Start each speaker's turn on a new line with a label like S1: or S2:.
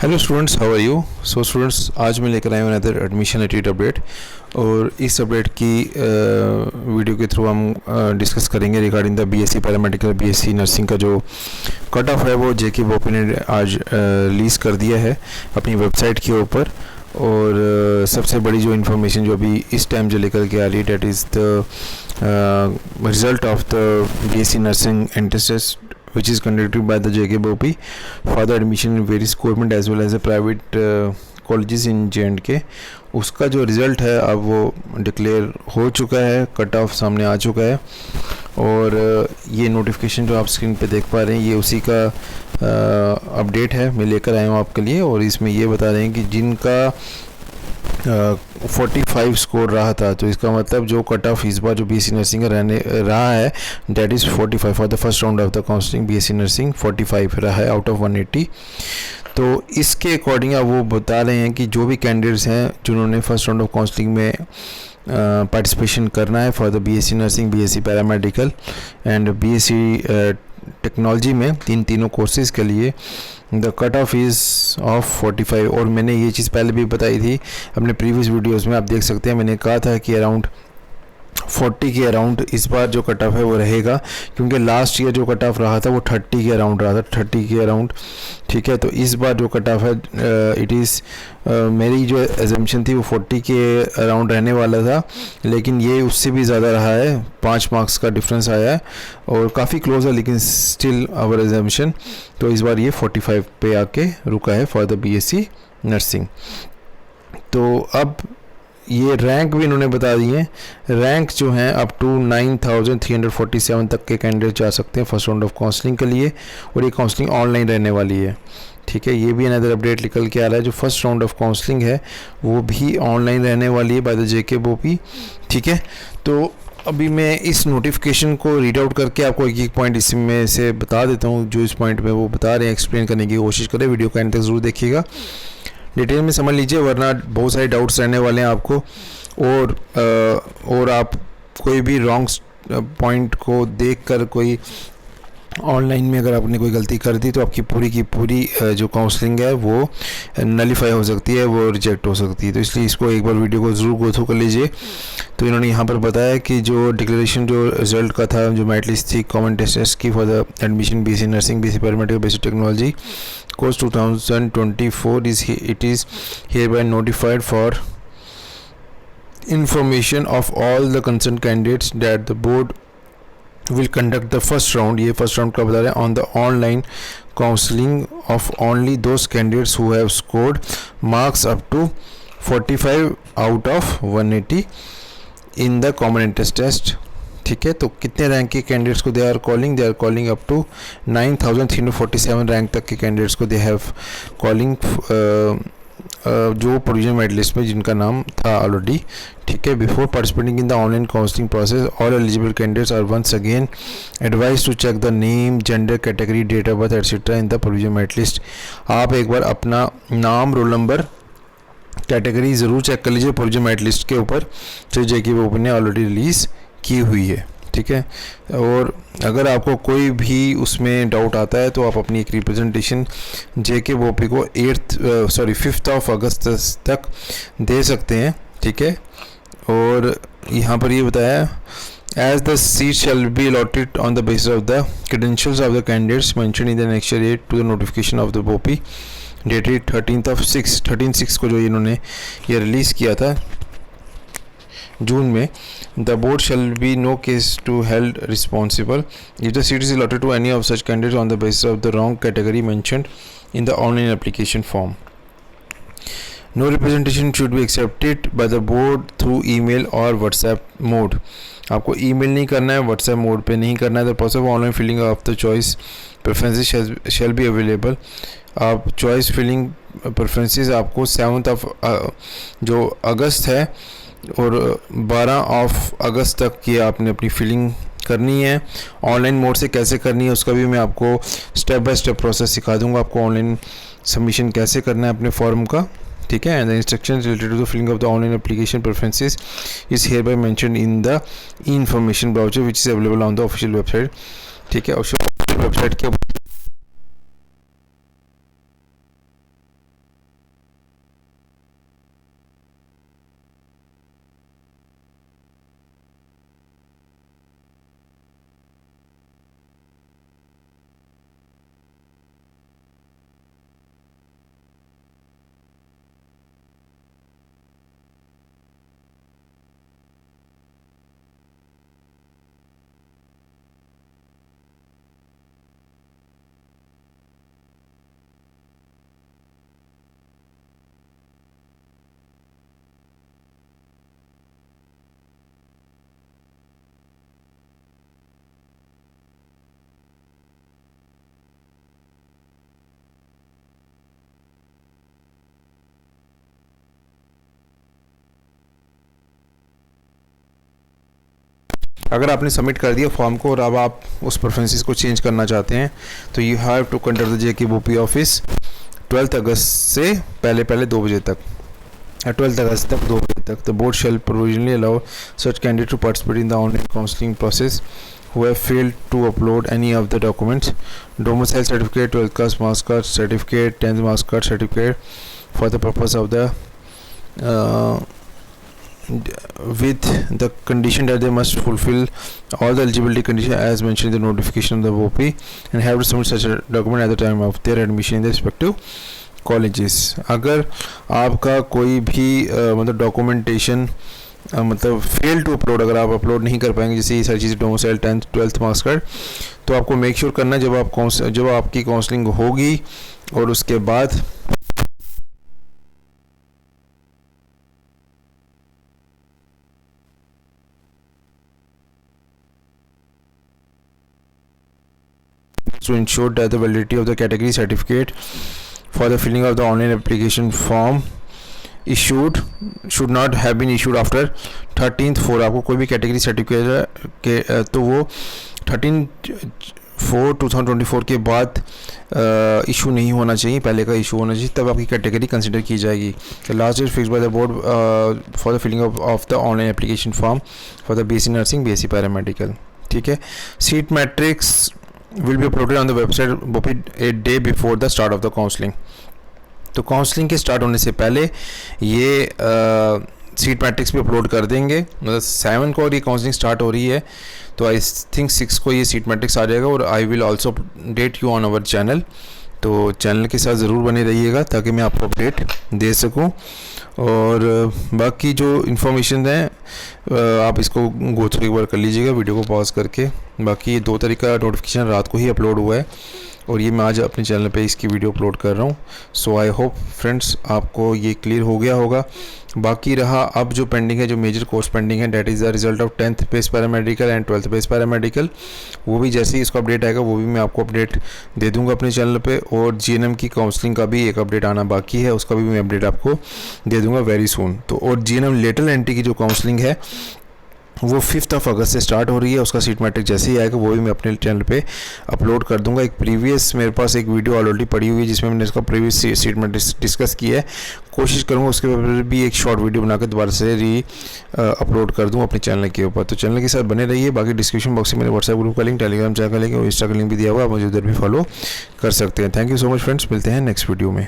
S1: Hello students, how are you. So students, आज मैं लेकर आया हूँ अनदर एडमिशन एटीट्यूड अपडेट। और इस अपडेट की वीडियो के थ्रू हम डिस्कस करेंगे regarding the BSc paramedical BSc nursing का जो कट ऑफ है वो जेके बोपी ने आज रिलीज़ कर दिया है अपनी वेबसाइट के ऊपर। और सबसे बड़ी जो इन्फॉर्मेशन जो अभी इस टाइम जो लेकर के आ रही है date is the result of the BSc nursing entrance test which is conducted by the JK Bopi for the admission in various government as well as the private colleges in J&K। उसका जो result है अब वो declare हो चुका है, cut off सामने आ चुका है। और ये नोटिफिकेशन जो आप स्क्रीन पे देख पा रहे हैं ये उसी का अपडेट है, मैं लेकर आया हूँ आपके लिए। और इसमें ये बता रहे हैं कि जिनका 45 स्कोर रहा था, तो इसका मतलब जो कट ऑफ इस बार जो बीएससी नर्सिंग का रहा है date is 45 for the first round of the counselling. BSc nursing 45 रहा है आउट ऑफ 180। तो इसके अकॉर्डिंग अब वो बता रहे हैं कि जो भी कैंडिडेट्स हैं जिन्होंने फर्स्ट राउंड ऑफ काउंसलिंग में पार्टिसिपेशन करना है for the BSc nursing, BSc paramedical and BSc technology में तीनों कोर्सेज़ के लिए the cut off is of 45। और मैंने ये चीज़ पहले भी बताई थी अपने प्रीवियस वीडियोस में, आप देख सकते हैं। मैंने कहा था कि अराउंड 40 के अराउंड इस बार जो कट ऑफ है वो रहेगा, क्योंकि लास्ट ईयर जो कट ऑफ रहा था वो 30 के अराउंड रहा था, 30 के अराउंड। ठीक है, तो इस बार जो कट ऑफ है इट इज़ मेरी जो एजम्पशन थी वो 40 के अराउंड रहने वाला था, लेकिन ये उससे भी ज़्यादा रहा है। 5 मार्क्स का डिफरेंस आया है और काफ़ी क्लोज है, लेकिन स्टिल आवर एजम्पशन। तो इस बार ये 45 पे आके रुका है फॉर द बीएससी नर्सिंग। तो अब ये रैंक भी इन्होंने बता दिए हैं। रैंक जो हैं अप टू 9347 तक के कैंडिडेट जा सकते हैं फर्स्ट राउंड ऑफ काउंसलिंग के लिए। और ये काउंसलिंग ऑनलाइन रहने वाली है। ठीक है, ये भी अनदर अपडेट निकल के आ रहा है। जो फर्स्ट राउंड ऑफ काउंसलिंग है वो भी ऑनलाइन रहने वाली है बाय द जेके बोपी। ठीक है, तो अभी मैं इस नोटिफिकेशन को रीड आउट करके आपको एक पॉइंट इसमें से बता देता हूँ। जो इस पॉइंट में वो बता रहे हैं एक्सप्लेन करने की कोशिश करें, वीडियो का एंड तक ज़रूर देखिएगा, डिटेल में समझ लीजिए, वरना बहुत सारे डाउट्स रहने वाले हैं आपको। और आप कोई भी रॉन्ग पॉइंट को देखकर कोई ऑनलाइन में अगर आपने कोई गलती कर दी तो आपकी पूरी की पूरी जो काउंसलिंग है वो नलीफाई हो सकती है, वो रिजेक्ट हो सकती है। तो इसलिए इसको एक बार वीडियो को ज़रूर गो थ्रू कर लीजिए। तो इन्होंने यहाँ पर बताया कि जो डिक्लेरेशन जो रिजल्ट का था, जो मेरिट लिस्ट थी कॉमन टेस्ट की for the admission BSc nursing, BSc paramedical, BSc technology course 2024 it is hereby notified for information of all the concerned candidates that the board will conduct the first round, ये first round का बता रहे हैं, on the online counseling of only those candidates who have scored marks up to 45 out of 180 in the common entrance test। ठीक है, तो कितने rank के कैंडिडेट्स को they are calling up to 9347 rank तक के कैंडिडेट्स को दे हैव कॉलिंग, जो प्रोविजनल मेरिट लिस्ट में जिनका नाम था ऑलरेडी। ठीक है, before participating in the online counselling process all eligible candidates are once again advise to check the name, gender, category, date of birth etcetera in the provisional merit list. आप एक बार अपना नाम, रोल नंबर, कैटेगरी ज़रूर check कर लीजिए provisional merit list के ऊपर जो जेके बोपी ने ऑलरेडी रिलीज़ की हुई है। ठीक है, और अगर आपको कोई भी उसमें डाउट आता है तो आप अपनी एक रिप्रेजेंटेशन जेके बोपी को 5th ऑफ अगस्त तक दे सकते हैं। ठीक है, और यहाँ पर ये बताया as the seat shall be allotted on the basis of the credentials of the candidates mention in the next year to the notification of the BOPEE dated 13/6 को जो इन्होंने ये रिलीज़ किया था जून में। The board shall be no case to held responsible if the seat is allotted to any of such candidates on the basis of the wrong category mentioned in the online application form. No representation should be accepted by the board through email और WhatsApp mode. आपको email नहीं करना है, WhatsApp mode पे नहीं करना है। The process of online filling of the choice preferences shall be available. आप चॉइस फिलिंग प्रेफरेंसेस आपको 7 जो अगस्त है और 12 अगस्त तक की आपने अपनी फिलिंग करनी है। ऑनलाइन मोड से कैसे करनी है उसका भी मैं आपको स्टेप बाय स्टेप प्रोसेस सिखा दूंगा, आपको ऑनलाइन सबमिशन कैसे करना है अपने फॉर्म का। ठीक है, and the instructions related to the filling of the online application preferences is hereby mentioned in the information brochure which is available on the official website. ठीक है, ऑफिशियल वेबसाइट के अगर आपने सबमिट कर दिया फॉर्म को और अब आप उस प्रेफरेंसेस को चेंज करना चाहते हैं तो you have to conduct the JKBOP office 12 अगस्त से पहले 2 बजे तक, 12 अगस्त तक 2 बजे तक. The board shall provisionally allow such candidate to participate in the online counseling process who have failed to upload any of the documents: domicile certificate, 12th class marks card certificate, 10th marks card certificate, for the purpose of the with the condition that they must fulfill all the eligibility conditions as mentioned in the notification of the OP and have to submit such a document at the time of their admission in the respective colleges. अगर आपका कोई भी मतलब documentation मतलब fail to upload, अगर आप upload नहीं कर पाएंगे जैसे ये सारी चीज़ें domicile 10th 12th marks card, तो आपको मेक श्योर करना जब आपकी काउंसलिंग होगी और उसके बाद to ensure that the validity of the category certificate for the filling of the online application form issued should not have been issued after 13/4. आपको कोई भी कैटेगरी सर्टिफिकेट के तो वो 13/4/2024 के बाद इशू नहीं होना चाहिए, पहले का इशू होना चाहिए, तब आपकी कैटेगरी कंसिडर की जाएगी. The last date fix by the board for the filling of the online application form for the BSc nursing, BSc paramedical. ठीक है. Seat matrix will be uploaded on the website BOP a day before the start of the counseling. तो counselling के start होने से पहले ये seat matrix भी upload कर देंगे. मतलब 7 को और ये काउंसलिंग स्टार्ट हो रही है तो आई थिंक 6 को ये सीट मैट्रिक्स आ जाएगा. और I will also update you on our channel, तो चैनल के साथ ज़रूर बने रहिएगा ताकि मैं आपको अपडेट दे सकूं. और बाकी जो इन्फॉर्मेशन है आप इसको गो थ्रू एक बार कर लीजिएगा वीडियो को पॉज करके. बाकी 2 तारीख का नोटिफिकेशन रात को ही अपलोड हुआ है और ये मैं आज अपने चैनल पे इसकी वीडियो अपलोड कर रहा हूँ. सो आई होप फ्रेंड्स आपको ये क्लियर हो गया होगा. बाकी रहा अब जो पेंडिंग है, जो मेजर कोर्स पेंडिंग है, date is the result of 10th base paramedical and 12th base paramedical. वो भी जैसे ही इसका अपडेट आएगा वो भी मैं आपको अपडेट दे दूंगा अपने चैनल पे. और GNM की काउंसलिंग का भी एक अपडेट आना बाकी है, उसका भी मैं अपडेट आपको दे दूंगा वेरी सून. तो और GNM लेटरल एंट्री की जो काउंसलिंग है वो 5 अगस्त से स्टार्ट हो रही है. उसका सीट मैट्रिक जैसे ही आएगा वो भी मैं अपने चैनल पे अपलोड कर दूंगा. एक प्रीवियस मेरे पास एक वीडियो ऑलरेडी पड़ी हुई है जिसमें मैंने इसका प्रीवियस सीट मैट्रिक डिस्कस किया है. कोशिश करूंगा उसके ऊपर भी एक शॉर्ट वीडियो बनाकर दोबारा से अपलोड कर दूँ अपने चैनल के ऊपर. तो चैनल के साथ बने रहिए. बाकी डिस्क्रिप्शन बॉक्स में मेरे व्हाट्सएप ग्रुप का लिंक, टेलीग्राम चैनल का लिंक और इंस्टा का लिंक भी दिया हुआ है, आप मुझे उधर भी फॉलो कर सकते हैं. Thank you so much friends, मिलते हैं नेक्स्ट वीडियो में.